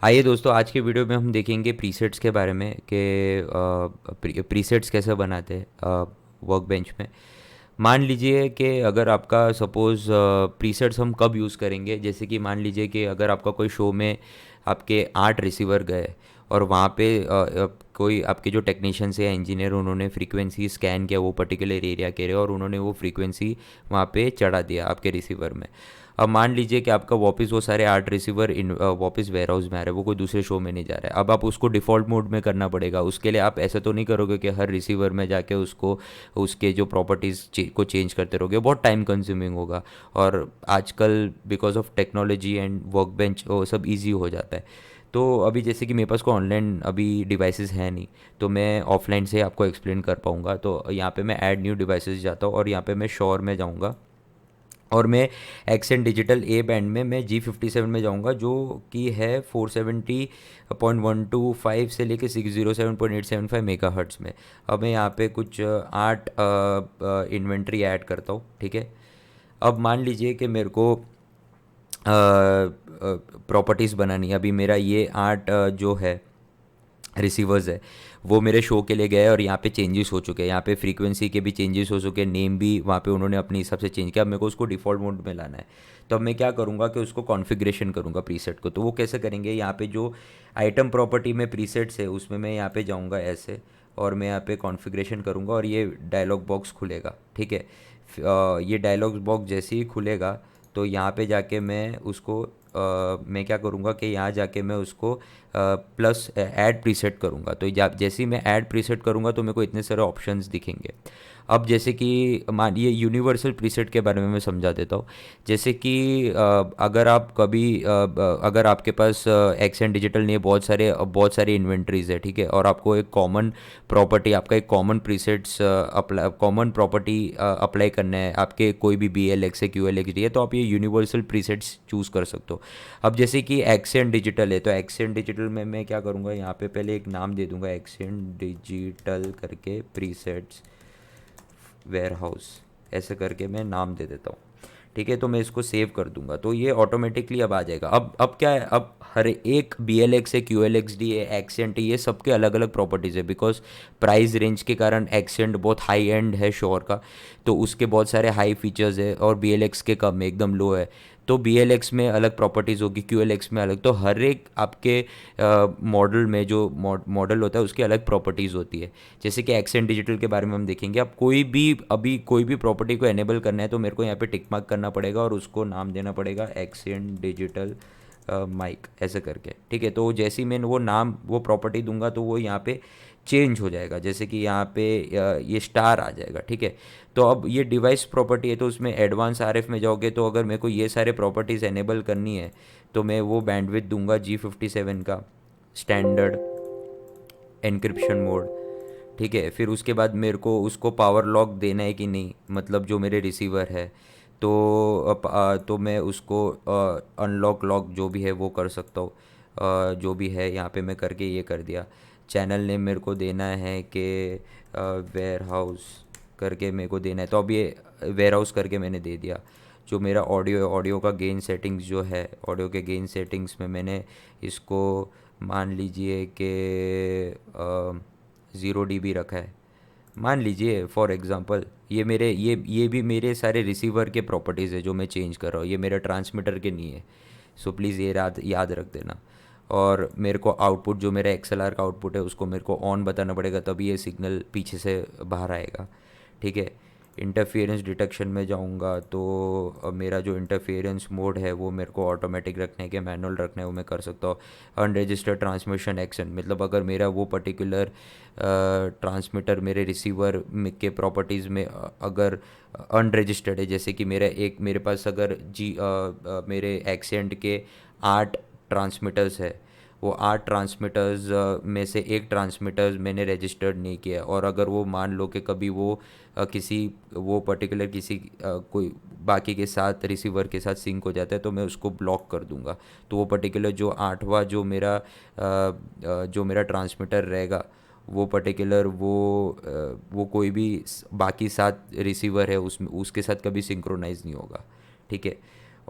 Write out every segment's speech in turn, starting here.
आइए दोस्तों, आज के वीडियो में हम देखेंगे प्रीसेट्स के बारे में कि प्रीसेट्स कैसे बनाते हैं वर्क बेंच में। मान लीजिए कि अगर आपका सपोज़ प्रीसेट्स हम कब यूज़ करेंगे, जैसे कि मान लीजिए कि अगर आपका कोई शो में आपके 8 रिसीवर गए और वहाँ पे कोई आपके जो टेक्नीशियंस या इंजीनियर उन्होंने फ्रीक्वेंसी स्कैन किया वो पर्टिकुलर एरिया के लिए, और उन्होंने वो फ्रीक्वेंसी वहाँ पे चढ़ा दिया आपके रिसीवर में। अब मान लीजिए कि आपका वापस वो सारे 8 रिसीवर इन वापस वेयर हाउस में आ रहे हैं, वो कोई दूसरे शो में नहीं जा रहा है। अब आप उसको डिफ़ॉल्ट मोड में करना पड़ेगा। उसके लिए आप ऐसा तो नहीं करोगे कि हर रिसीवर में जाके उसको उसके जो प्रॉपर्टीज़ को चेंज करते रहोगे, बहुत टाइम कंज्यूमिंग होगा। और आजकल because of technology and work bench वो सब ईजी हो जाता है। तो अभी जैसे कि मेरे पास को ऑनलाइन अभी डिवाइसेस है नहीं, तो मैं ऑफलाइन से आपको एक्सप्लेन कर पाऊँगा। तो यहाँ पे मैं ऐड न्यू डिवाइसेस जाता हूँ और यहाँ पे मैं श्योर में जाऊँगा और मैं एक्सेंट डिजिटल ए बैंड में मैं G57 में जाऊंगा, जो कि है 470.125 से लेके 607.875 मेगा हर्ट्स में। अब मैं यहाँ पे कुछ 8 इन्वेंट्री ऐड करता हूँ, ठीक है। अब मान लीजिए कि मेरे को प्रॉपर्टीज़ बनानी है। अभी मेरा ये 8 जो है रिसीवर्स है वो मेरे शो के लिए गए और यहाँ पे चेंजेस हो चुके हैं। यहाँ पे फ्रीक्वेंसी के भी चेंजेस हो चुके हैं, नेम भी वहाँ पे उन्होंने अपने हिसाब से चेंज किया। अब मेरे को उसको डिफ़ॉल्ट मोड में लाना है। तो अब मैं क्या करूँगा कि उसको कॉन्फ़िगरेशन करूँगा प्रीसेट को। तो वो कैसे करेंगे, यहाँ पे जो आइटम प्रॉपर्टी में प्रीसेट्स है उसमें मैं यहाँ पे जाऊँगा ऐसे, और मैं यहाँ पे कॉन्फ़िगरेशन करूँगा और ये डायलॉग बॉक्स खुलेगा, ठीक है। ये डायलॉग बॉक्स जैसे ही खुलेगा तो यहाँ पे जाके मैं उसको मैं क्या करूँगा कि यहाँ जाके मैं उसको प्लस ऐड प्रीसेट करूँगा। तो जैसे ही मैं ऐड प्रीसेट करूँगा तो मेरे को इतने सारे ऑप्शंस दिखेंगे। अब जैसे कि मान ये यूनिवर्सल प्रीसेट के बारे में मैं समझा देता हूँ। जैसे कि अगर आप कभी अगर आपके पास एक्सेंट डिजिटल नहीं है, बहुत सारी इन्वेंट्रीज है, ठीक है, और आपको एक कॉमन प्रॉपर्टी, आपका एक common presets apply, common property apply करना है, आपके कोई भी BLX है, QLXD है, तो आप ये यूनिवर्सल प्रीसेट्स चूज़ कर सकते हो। अब जैसे कि एक्सेंट डिजिटल है, तो एक्सेंट डिजिटल में मैं क्या करूँगा, यहाँ पे पहले एक नाम दे दूँगा, एक्सेंट डिजिटल करके प्रीसेट्स वेयर हाउस, ऐसे करके मैं नाम दे देता हूँ, ठीक है। तो मैं इसको सेव कर दूंगा तो ये ऑटोमेटिकली अब आ जाएगा। अब क्या है, अब हर एक BLX है, QLXD है, एक्सेंट है, ये सबके अलग अलग प्रॉपर्टीज़ है। बिकॉज प्राइस रेंज के कारण एक्सेंट बहुत हाई एंड है शोर का, तो उसके बहुत सारे हाई फीचर्स है, और BLX के कम है, एकदम लो है। तो BLX में अलग प्रॉपर्टीज़ होगी, QLX में अलग। तो हर एक आपके मॉडल में जो मॉडल होता है उसकी अलग प्रॉपर्टीज़ होती है। जैसे कि एक्सेंट डिजिटल के बारे में हम देखेंगे। अब कोई भी प्रॉपर्टी को एनेबल करना है तो मेरे को यहाँ पे टिक मार्क करना पड़ेगा और उसको नाम देना पड़ेगा एक्सेंट डिजिटल माइक, ऐसे करके, ठीक है। तो जैसे ही मैं वो नाम वो प्रॉपर्टी दूंगा तो वो यहाँ पे चेंज हो जाएगा। जैसे कि यहाँ पे ये स्टार आ जाएगा, ठीक है। तो अब ये डिवाइस प्रॉपर्टी है, तो उसमें एडवांस RF में जाओगे तो अगर मेरे को ये सारे प्रॉपर्टीज़ एनेबल करनी है तो मैं वो बैंडविड्थ दूंगा G57 का, स्टैंडर्ड एनक्रिप्शन मोड, ठीक है। फिर उसके बाद मेरे को उसको पावर लॉक देना है कि नहीं, मतलब जो मेरे रिसीवर है, तो तो मैं उसको अनलॉक लॉक जो भी है वो कर सकता हूँ। जो भी है यहाँ पे मैं करके ये कर दिया। चैनल नेम मेरे को देना है कि वेयर हाउस करके मेरे को देना है, तो अब ये वेयर हाउस करके मैंने दे दिया। जो मेरा ऑडियो का गेन सेटिंग्स जो है, ऑडियो के गेन सेटिंग्स में मैंने इसको मान लीजिए कि 0 dB रखा है, मान लीजिए फॉर एग्ज़ाम्पल। ये भी मेरे सारे रिसीवर के प्रॉपर्टीज़ है जो मैं चेंज कर रहा हूँ, ये मेरे ट्रांसमीटर के नहीं है। सो प्लीज़ ये याद रख देना। और मेरे को आउटपुट, जो मेरा XLR का आउटपुट है, उसको मेरे को ऑन बताना पड़ेगा, तभी ये सिग्नल पीछे से बाहर आएगा, ठीक है। इंटरफेरेंस डिटेक्शन में जाऊंगा तो मेरा जो इंटरफेरेंस मोड है वो मेरे को ऑटोमेटिक रखने के मैनुअल रखने वो मैं कर सकता हूँ। अनरजिस्टर्ड ट्रांसमिशन एक्शन, मतलब अगर मेरा वो पर्टिकुलर ट्रांसमीटर मेरे रिसीवर के प्रॉपर्टीज़ में अगर अनरजिस्टर्ड है, जैसे कि मेरे पास अगर मेरे एक्सेंट के 8 ट्रांसमीटर्स है, वो 8 ट्रांसमीटर्स में से एक ट्रांसमीटर्स मैंने रजिस्टर्ड नहीं किया, और अगर वो मान लो कि कभी वो किसी वो पर्टिकुलर किसी कोई बाकी के साथ रिसीवर के साथ सिंक हो जाता है तो मैं उसको ब्लॉक कर दूंगा। तो वो पर्टिकुलर जो 8वां जो मेरा ट्रांसमीटर रहेगा, वो पर्टिकुलर वो कोई भी बाकी 7 रिसीवर है उसमें उसके साथ कभी सिंक्रोनाइज़ नहीं होगा, ठीक है।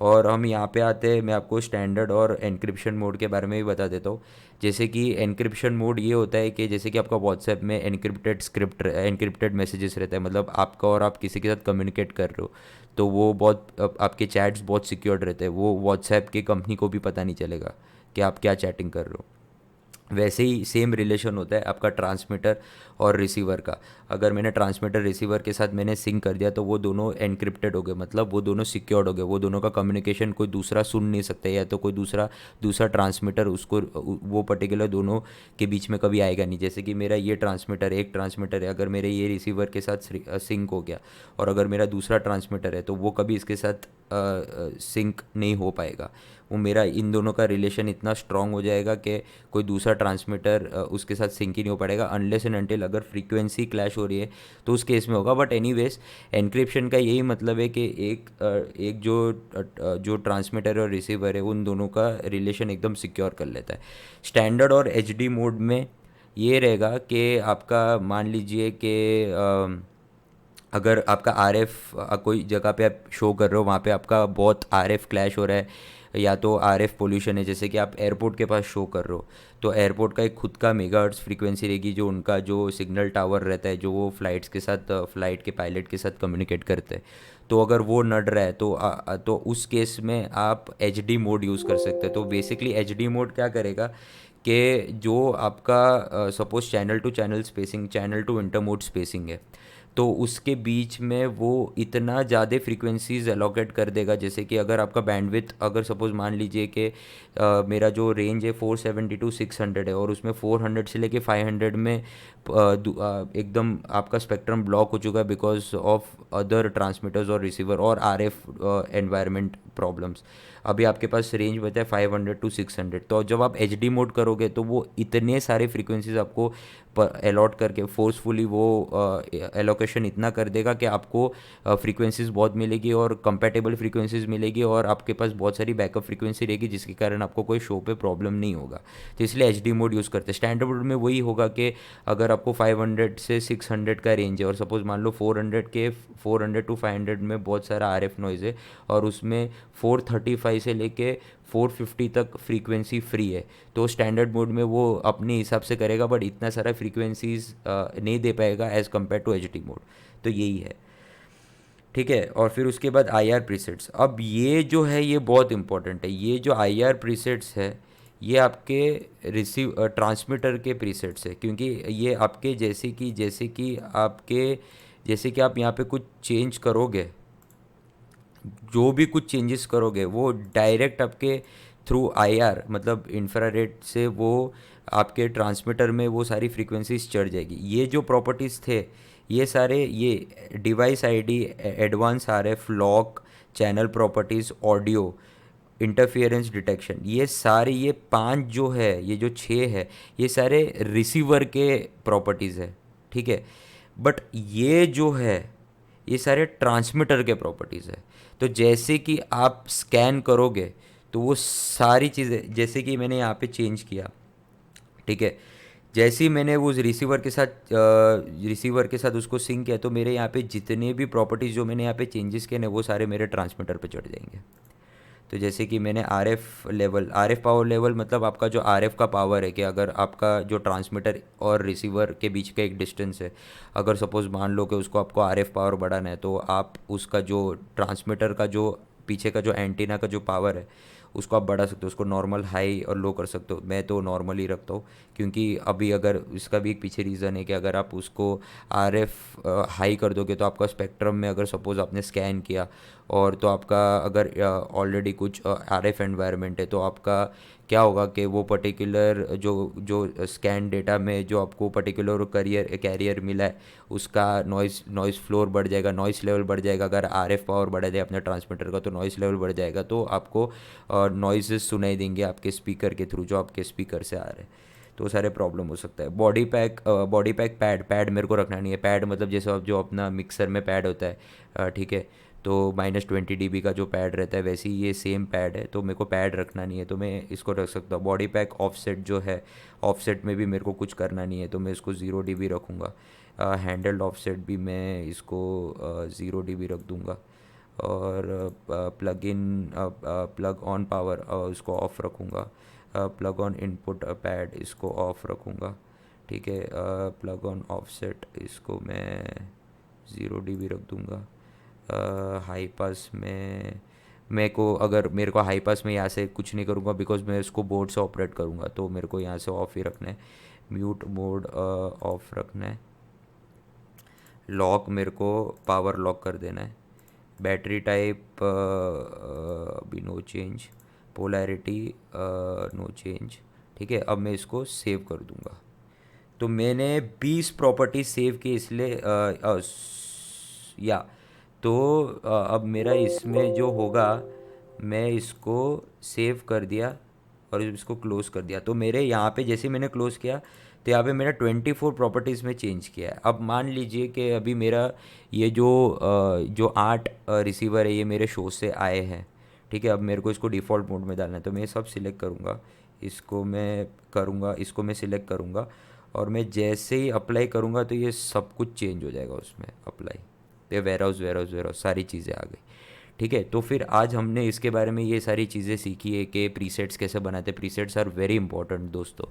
और हम यहाँ पे आते हैं, मैं आपको स्टैंडर्ड और एन्क्रिप्शन मोड के बारे में भी बता देता हूँ। जैसे कि एन्क्रिप्शन मोड ये होता है कि जैसे कि आपका व्हाट्सएप में एन्क्रिप्टेड मैसेजेस रहता है, मतलब आपका और आप किसी के साथ कम्युनिकेट कर रहे हो, तो वो बहुत आपके चैट्स बहुत सिक्योर्ड रहते हैं, वो व्हाट्सएप की कंपनी को भी पता नहीं चलेगा कि आप क्या चैटिंग कर रहे हो। वैसे ही सेम रिलेशन होता है आपका ट्रांसमीटर और रिसीवर का। अगर मैंने ट्रांसमीटर रिसीवर के साथ मैंने सिंक कर दिया तो वो दोनों एनक्रिप्टेड हो गए, मतलब वो दोनों सिक्योर्ड हो गए, वो दोनों का कम्युनिकेशन कोई दूसरा सुन नहीं सकता, या तो कोई दूसरा दूसरा ट्रांसमीटर उसको वो पर्टिकुलर दोनों के बीच में कभी आएगा नहीं। जैसे कि मेरा ये ट्रांसमीटर एक ट्रांसमीटर है, अगर मेरे ये रिसीवर के साथ सिंक हो गया और अगर मेरा दूसरा ट्रांसमीटर है तो वो कभी इसके साथ सिंक नहीं हो पाएगा। वो मेरा इन दोनों का रिलेशन इतना स्ट्रांग हो जाएगा कि कोई दूसरा ट्रांसमीटर उसके साथ सिंक ही नहीं हो पड़ेगा, अनलेस एंड अनटिल अगर फ्रीक्वेंसी क्लैश हो रही है तो उस केस में होगा। बट एनीवेज एन्क्रिप्शन का यही मतलब है कि एक जो ट्रांसमीटर और रिसीवर है उन दोनों का रिलेशन एकदम सिक्योर कर लेता है। स्टैंडर्ड और एचडी मोड में ये रहेगा कि आपका मान लीजिए कि अगर आपका आर एफ कोई जगह पे आप शो कर रहे हो, वहाँ पे आपका बहुत आर एफ क्लैश हो रहा है, या तो आर एफ पोल्यूशन है, जैसे कि आप एयरपोर्ट के पास शो कर रहे हो, तो एयरपोर्ट का एक खुद का मेगाहर्ट्ज़ फ्रीक्वेंसी रहेगी, जो उनका जो सिग्नल टावर रहता है, जो वो फ्लाइट्स के साथ फ्लाइट के पायलट के साथ कम्युनिकेट करते हैं। तो अगर वो नड़ रहा है तो उस केस में आप एच डी मोड यूज़ कर सकते हैं। तो बेसिकली एच डी मोड क्या करेगा कि जो आपका suppose channel to channel spacing, channel to intermode spacing है, तो उसके बीच में वो इतना ज़्यादा फ्रीक्वेंसीज एलोकेट कर देगा। जैसे कि अगर आपका बैंडविड्थ, अगर सपोज मान लीजिए कि मेरा जो रेंज है 470 टू 600 है, और उसमें 400 से लेके 500 में एकदम आपका स्पेक्ट्रम ब्लॉक हो चुका है बिकॉज ऑफ अदर ट्रांसमीटर्स और रिसीवर और आर एफ एनवायरमेंट प्रॉब्लम्स। अभी आपके पास रेंज बचा है 500 टू 600, तो जब आप एच डी मोड करोगे तो वो इतने सारे फ्रीक्वेंसीज आपको अलॉट करके फोर्सफुली वो एलोकेशन इतना कर देगा कि आपको फ्रीक्वेंसीज बहुत मिलेगी और कंपैटिबल फ्रीक्वेंसीज मिलेगी, और आपके पास बहुत सारी बैकअप फ्रीक्वेंसी रहेगी, जिसके कारण आपको कोई शो पे प्रॉब्लम नहीं होगा। तो इसलिए एच डी मोड यूज़ करते हैं। स्टैंडर्ड मोड में वही होगा कि अगर आपको 500 से 600 का रेंज है और सपोज मान लो 400 टू 500 में बहुत सारा आर एफ नॉइज़ है, और उसमें 435 से लेके 450 तक फ्रीक्वेंसी फ्री है, तो स्टैंडर्ड मोड में वो अपने हिसाब से करेगा, बट इतना सारा फ्रीक्वेंसीज नहीं दे पाएगा as compare to H D mode. तो यही है, ठीक है। और फिर उसके बाद आई आर प्रीसेट्स। अब ये जो है ये बहुत इंपॉर्टेंट है। ये जो आई आर प्रीसेट्स है ये आपके ट्रांसमीटर के प्रीसेट्स है, क्योंकि ये आपके जैसे कि आप यहाँ पे कुछ चेंज करोगे, जो भी कुछ चेंजेस करोगे वो डायरेक्ट आपके थ्रू आईआर, मतलब इंफ्रारेड से वो आपके ट्रांसमीटर में वो सारी फ्रीक्वेंसीज चढ़ जाएगी। ये जो प्रॉपर्टीज़ थे ये सारे, ये device ID, advance RF, lock, channel properties, audio, interference detection, ये सारे, ये 5 जो है, ये जो 6 है, ये सारे रिसीवर के प्रॉपर्टीज़ है, ठीक है। बट ये जो है ये सारे ट्रांसमीटर के प्रॉपर्टीज़ है। तो जैसे कि आप स्कैन करोगे तो वो सारी चीज़ें, जैसे कि मैंने यहाँ पे चेंज किया, ठीक है, जैसे ही मैंने उस रिसीवर के साथ उसको सिंक किया, तो मेरे यहाँ पे जितने भी प्रॉपर्टीज़ जो मैंने यहाँ पे चेंजेस किए ना वो सारे मेरे ट्रांसमीटर पे चढ़ जाएंगे। तो जैसे कि मैंने आर एफ पावर लेवल, मतलब आपका जो आर एफ का पावर है कि अगर आपका जो ट्रांसमीटर और रिसीवर के बीच का एक डिस्टेंस है, अगर सपोज़ मान लो कि उसको आपको आर एफ पावर बढ़ाना है, तो आप उसका जो ट्रांसमीटर का जो पीछे का जो एंटीना का जो पावर है उसको आप बढ़ा सकते हो, उसको नॉर्मल, हाई और लो कर सकते हो। मैं तो नॉर्मल ही रखता हूँ, क्योंकि अभी अगर इसका भी एक पीछे रीज़न है कि अगर आप उसको आर एफ हाई कर दोगे तो आपका स्पेक्ट्रम में, अगर सपोज़ आपने स्कैन किया और तो आपका अगर ऑलरेडी कुछ आर एफ एनवायरनमेंट है, तो आपका क्या होगा कि वो पर्टिकुलर जो जो स्कैन डेटा में जो आपको पर्टिकुलर कैरियर मिला है उसका नॉइज़ फ्लोर बढ़ जाएगा, नॉइज़ लेवल बढ़ जाएगा। अगर आर एफ पावर बढ़ा दिया अपने ट्रांसमीटर का तो नॉइज़ लेवल बढ़ जाएगा, तो आपको नॉइज़ेस सुनाई देंगे आपके स्पीकर के थ्रू, जो आपके स्पीकर से आ रहे हैं। तो सारे प्रॉब्लम हो सकता है। बॉडी पैक पैड मेरे को रखना नहीं है। पैड मतलब जैसे जो अपना मिक्सर में पैड होता है, ठीक है, तो -20 dB का जो पैड रहता है वैसे ही ये सेम पैड है, तो मेरे को पैड रखना नहीं है, तो मैं इसको रख सकता हूँ। बॉडी पैक ऑफसेट जो है, ऑफसेट में भी मेरे को कुछ करना नहीं है, तो मैं इसको 0 dB रखूँगा। हैंडल्ड ऑफसेट भी मैं इसको 0 dB रख दूँगा। और plug in plug on power उसको ऑफ रखूँगा, प्लग ऑन इनपुट पैड इसको ऑफ रखूँगा, ठीक है। प्लग ऑन ऑफसेट इसको मैं 0 dB रख दूँगा। हाई पास में मेरे को, अगर मेरे को हाई पास में यहाँ से कुछ नहीं करूँगा बिकॉज मैं इसको बोर्ड से ऑपरेट करूँगा, तो मेरे को यहाँ से ऑफ ही रखना है। म्यूट मोड ऑफ रखना है। लॉक मेरे को पावर लॉक कर देना है। बैटरी टाइप अभी no change, polarity no change, ठीक है। अब मैं इसको सेव कर दूंगा। तो मैंने 20 प्रॉपर्टी सेव की, इसलिए या तो अब मेरा इसमें जो होगा, मैं इसको सेव कर दिया और इसको क्लोज़ कर दिया। तो मेरे यहाँ पे जैसे मैंने क्लोज़ किया तो यहाँ पे मेरा 24 प्रॉपर्टीज़ में चेंज किया है। अब मान लीजिए कि अभी मेरा ये जो 8 रिसीवर है ये मेरे शो से आए हैं, ठीक है। अब मेरे को इसको डिफ़ॉल्ट मोड में डालना है, तो मैं सब सिलेक्ट करूँगा, इसको मैं सिलेक्ट करूँगा और मैं जैसे ही अप्लाई करूँगा तो ये सब कुछ चेंज हो जाएगा उसमें। अप्लाई, ये वेयरहाउस सारी चीज़ें आ गई, ठीक है। तो फिर आज हमने इसके बारे में ये सारी चीज़ें सीखी है कि प्रीसेट्स कैसे बनाते हैं। प्रीसेट्स आर वेरी इंपॉर्टेंट दोस्तों।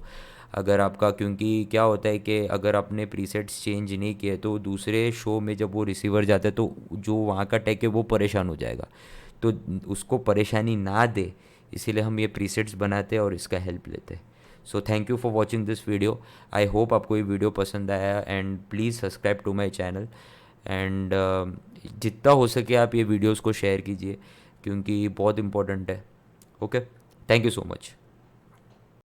अगर आपका, क्योंकि क्या होता है कि अगर आपने प्रीसेट्स चेंज नहीं किए तो दूसरे शो में जब वो रिसीवर जाता है तो जो वहाँ का टेक है वो परेशान हो जाएगा। तो उसको परेशानी ना दे, इसीलिए हम ये प्रीसेट्स बनाते हैं और इसका हेल्प लेते हैं। So thank you for watching this video. I hope आपको ये वीडियो पसंद आया and please subscribe to my channel and जितना हो सके आप ये वीडियोस को शेयर कीजिए क्योंकि बहुत इंपॉर्टेंट है। Okay, thank you so much.